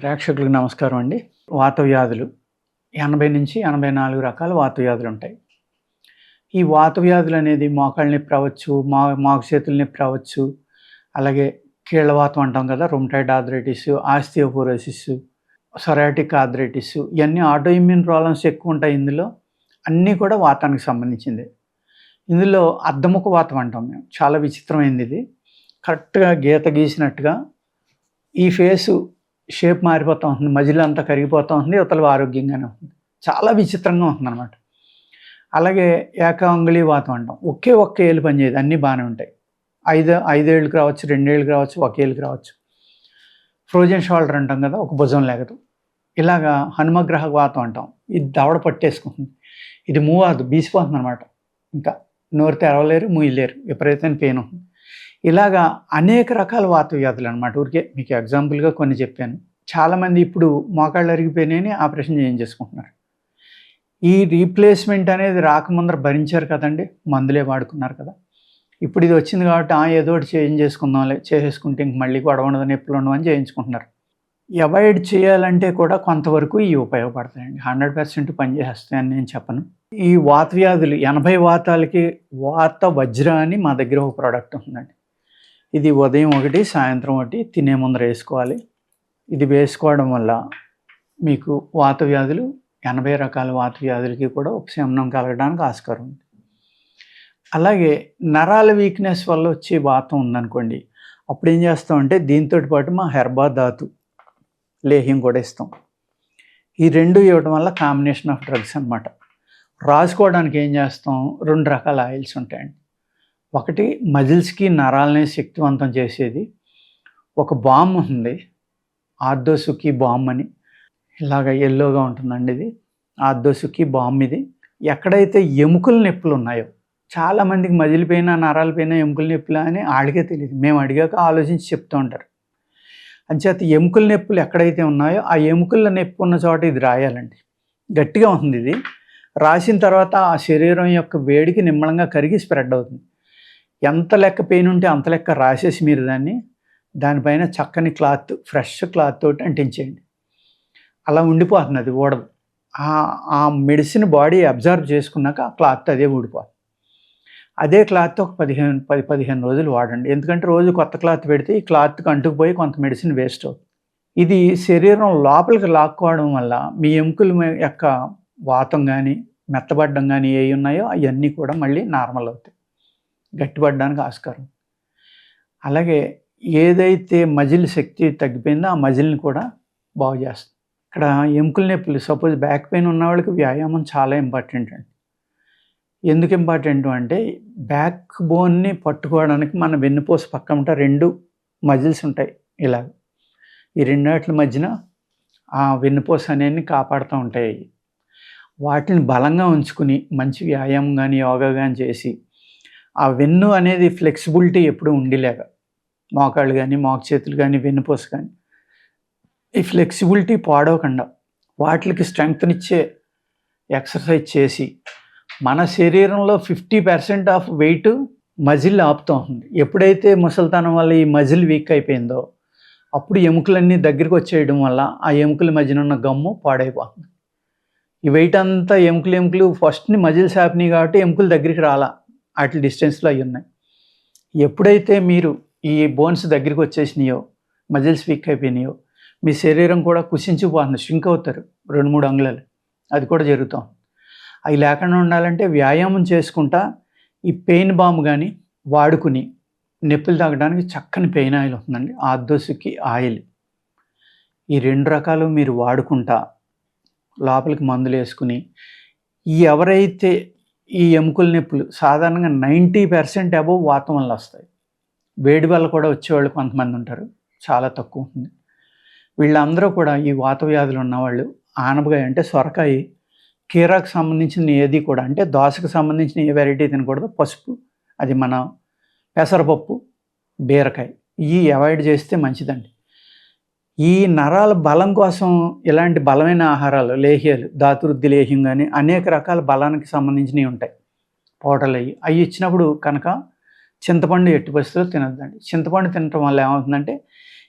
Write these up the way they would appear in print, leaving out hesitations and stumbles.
ప్రేక్షకులకు నమస్కారం అండి. వాత వ్యాధులు 80-84 రకాల వాత వ్యాధులు ఉంటాయి. ఈ వాత వ్యాధులు అనేది మోకాళ్ళ నొప్పి రావచ్చు, మోకాలు చేతుల నొప్పి రావచ్చు, అలాగే కీళ్ళవాతం అంటాం కదా, రుమటాయిడ్ ఆర్థరైటిస్, ఆస్టియోపోరోసిస్, సొరాటిక్ ఆర్థరైటిస్, ఇవన్నీ ఆటో ఇమ్యూన్ ప్రాబ్లమ్స్ ఎక్కువ ఉంటాయి. ఇందులో అన్నీ కూడా వాతానికి సంబంధించిందే. ఇందులో అద్దముఖ వాతం అంటాం మేము. చాలా విచిత్రమైనది ఇది. కరెక్ట్గా గీత గీసినట్టుగా ఈ ఫేసు షేప్ మారిపోతూ ఉంటుంది, మజిల్ అంతా కరిగిపోతూ ఉంటుంది, ఇవతల ఆరోగ్యంగానే ఉంటుంది. చాలా విచిత్రంగా ఉంటుందన్నమాట. అలాగే ఏకాంగుళీ వాతం అంటాం. ఒక్క ఏళ్ళు పనిచేయదు, అన్నీ బాగానే ఉంటాయి. 5 ఏళ్ళకి రావచ్చు, 2 ఏళ్ళకి రావచ్చు, 1 ఏళ్ళకి రావచ్చు. ఫ్రోజన్ షోల్డర్ అంటాం కదా, ఒక భుజం లేగదు. ఇలాగా హనుమగ్రహ వాతం అంటాం. ఇది దవడ పట్టేసుకుంటుంది, ఇది మూవ్ అవ్వదు, బీసిపోతుంది అనమాట. ఇంకా నోరు తెరవలేరు, మూయలేరు, విపరీతమైన పెయిన్ ఉంటుంది. ఇలాగా అనేక రకాల వాత వ్యాధులు అనమాట. ఊరికే మీకు ఎగ్జాంపుల్గా కొన్ని చెప్పాను. చాలామంది ఇప్పుడు మోకాళ్ళు అరిగిపోయినాయని ఆపరేషన్ చేయించేసుకుంటున్నారు. ఈ రీప్లేస్మెంట్ అనేది రాకముందర భరించారు కదండి, మందులే వాడుకున్నారు కదా. ఇప్పుడు ఇది వచ్చింది కాబట్టి ఏదో ఒకటి చేయించేసుకుందాంలే, చేసేసుకుంటే ఇంక మళ్ళీ గొడవ ఉండదు, నొప్పులు ఉండవు అని చేయించుకుంటున్నారు. అవాయిడ్ చేయాలంటే కూడా కొంతవరకు ఇవి ఉపయోగపడతాయండి. 100% పనిచేస్తాయని నేను చెప్పను. ఈ వాత వ్యాధులు 80 వాతాలకి వాత వజ్ర అని మా దగ్గర ఒక ప్రోడక్ట్ ఉందండి. ఇది ఉదయం 1, సాయంత్రం 1 తినే ముందర వేసుకోవాలి. ఇది వేసుకోవడం వల్ల మీకు వాత వ్యాధులు 80 రకాల వాత వ్యాధులకి కూడా ఉపశమనం కలగడానికి ఆస్కారం ఉంది. అలాగే నరాల వీక్నెస్ వల్ల వచ్చే వాతం ఉందనుకోండి, అప్పుడు ఏం చేస్తామంటే దీంతో పాటు మా హెర్బా ధాతు లేహ్యం కూడా ఇస్తాం. ఈ 2 ఇవ్వడం వల్ల కాంబినేషన్ ఆఫ్ డ్రగ్స్ అనమాట. రాసుకోవడానికి ఏం చేస్తాం, 2 రకాల ఆయిల్స్ ఉంటాయండి. ఒకటి మజిల్స్కి నరాలని శక్తివంతం చేసేది ఒక బామ్ ఉంది, ఆర్థోసుకి బామ్ అని. ఇలాగ ఎల్లోగా ఉంటుందండి ఇది, ఆర్థోసుకి బామ్. ఇది ఎక్కడైతే ఎముకల నొప్పులు ఉన్నాయో, చాలామందికి మజిల్ పైన, నరాల పైన ఎముకల నొప్పులు అని ఆడికే తెలియదు. మేము అడిగాక ఆలోచించి చెప్తూ ఉంటారు. అంచేత ఎముకల నొప్పులు ఎక్కడైతే ఉన్నాయో ఆ ఎముకల నొప్పి ఉన్న చోట ఇది రాయాలండి. గట్టిగా ఉంటుంది ఇది. రాసిన తర్వాత ఆ శరీరం యొక్క వేడికి నిమ్మలంగా కరిగి స్ప్రెడ్ అవుతుంది. ఎంత లెక్క పెయిన్ ఉంటే అంత లెక్క రాసేసి మీరు దానిపైన చక్కని క్లాత్, ఫ్రెష్ క్లాత్ తోటి అంటించేయండి. అలా ఉండిపోతుంది, అది ఊడదు. ఆ మెడిసిన్ బాడీ అబ్జర్వ్ చేసుకున్నాక ఆ క్లాత్ అదే ఊడిపోతుంది. అదే క్లాత్ ఒక 10-15 రోజులు వాడండి. ఎందుకంటే రోజు కొత్త క్లాత్ పెడితే ఈ క్లాత్కి అంటుకుపోయి కొంత మెడిసిన్ వేస్ట్ అవుతుంది. ఇది శరీరం లోపలికి లాక్కోవడం వల్ల మీ ఎముకల యొక్క వాతం కానీ, మెత్తబడ్డం కానీ ఏవి ఉన్నాయో అవన్నీ కూడా మళ్ళీ నార్మల్ అవుతాయి, గట్టిపడడానికి ఆస్కారం. అలాగే ఏదైతే మజిల్ శక్తి తగ్గిపోయిందో ఆ మజిల్ని కూడా బాగు చేస్తుంది. ఇక్కడ ఎముకల నొప్పులు, సపోజ్ బ్యాక్ పెయిన్ ఉన్న వాళ్ళకి వ్యాయామం చాలా ఇంపార్టెంట్ అండి. ఎందుకు ఇంపార్టెంట్ అంటే బ్యాక్ బోన్ని పట్టుకోవడానికి మన వెన్నుపూస పక్కన 2 మజిల్స్ ఉంటాయి. ఇలాగ ఈ 2 వాటి మధ్యన ఆ వెన్నుపూస అనేది కాపాడుతూ ఉంటాయి. వాటిని బలంగా ఉంచుకుని మంచి వ్యాయామం కానీ, యోగా కానీ చేసి ఆ వెన్ను అనేది ఫ్లెక్సిబిలిటీ ఎప్పుడు ఉండేలాగ, మోకాళ్ళు కానీ, మోకాలు చేతులు కానీ, వెన్నుపూస కానీ ఈ ఫ్లెక్సిబిలిటీ పాడవకుండా వాటికి స్ట్రెంగ్త్నిచ్చే ఎక్సర్సైజ్ చేసి మన శరీరంలో 50% ఆఫ్ వెయిట్ మజిల్ ఆపుతూ ఉంది. ఎప్పుడైతే ముసలితనం వల్ల ఈ మజిల్ వీక్ అయిపోయిందో అప్పుడు ఎముకలన్నీ దగ్గరికి వచ్చేయడం వల్ల ఆ ఎముకల మధ్యన ఉన్న గమ్ము పాడైపోతుంది. ఈ వెయిట్ అంతా ఎముకలు ఫస్ట్ని మజిల్స్ ఆపినాయి కాబట్టి ఎముకలు దగ్గరికి రాలా, వాటి డిస్టెన్స్లో అవి ఉన్నాయి. ఎప్పుడైతే మీరు ఈ బోన్స్ దగ్గరికి వచ్చేసినాయో, మజిల్స్ వీక్ అయిపోయినాయో, మీ శరీరం కూడా కుసించిపోతుంది, షింక్ అవుతారు 2-3 అంగుళాలు. అది కూడా జరుగుతాం. అవి లేకుండా ఉండాలంటే వ్యాయామం చేసుకుంటా ఈ పెయిన్ బామ్ కానీ వాడుకుని నొప్పులు తగ్గడానికి చక్కని పెయిన్ ఆయిల్ ఉంటుందండి, ఆర్థోసుకి ఆయిల్. ఈ 2 రకాలు మీరు వాడుకుంటా లోపలికి మందులు వేసుకుని ఎవరైతే ఈ ఎముకల నొప్పులు సాధారణంగా 90% అబోవ్ వాతం వల్ల వస్తాయి. వేడి వల్ల కూడా వచ్చేవాళ్ళు కొంతమంది ఉంటారు, చాలా తక్కువ ఉంటుంది. వీళ్ళందరూ కూడా ఈ వాత వ్యాధులు ఉన్నవాళ్ళు ఆనపకాయ అంటే సొరకాయ, కీరాకు సంబంధించిన ఏది కూడా, అంటే దోసకు సంబంధించిన ఏ వెరైటీ తినకూడదు. పసుపు, అది మన పెసరపప్పు, బీరకాయ, ఇవి అవాయిడ్ చేస్తే మంచిదండి. ఈ నరాల బలం కోసం ఇలాంటి బలమైన ఆహారాలు, లేహ్యాలు, ధాతువృద్ధి లేహ్యం కానీ అనేక రకాల బలానికి సంబంధించినవి ఉంటాయి, పౌడర్లు. అవి ఇచ్చినప్పుడు కనుక చింతపండు ఎట్టి పరిస్థితుల్లో తినొద్దండి. చింతపండు తినటం వల్ల ఏమవుతుందంటే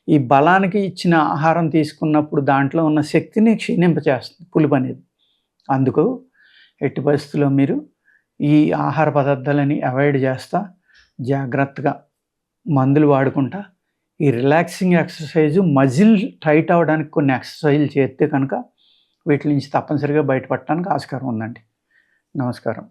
ఈ బలానికి ఇచ్చిన ఆహారం తీసుకున్నప్పుడు దాంట్లో ఉన్న శక్తిని క్షీణింపచేస్తుంది పులుపు అనేది. అందుకు ఎట్టి పరిస్థితుల్లో మీరు ఈ ఆహార పదార్థాలని అవాయిడ్ చేస్తా జాగ్రత్తగా మందులు వాడుకుంటా ఈ రిలాక్సింగ్ ఎక్సర్సైజు మజిల్ టైట్ అవ్వడానికి కొన్ని ఎక్సర్సైజులు చేస్తే కనుక వీటి నుంచి తప్పనిసరిగా బయటపడటానికి ఆస్కారం ఉందండి. నమస్కారం.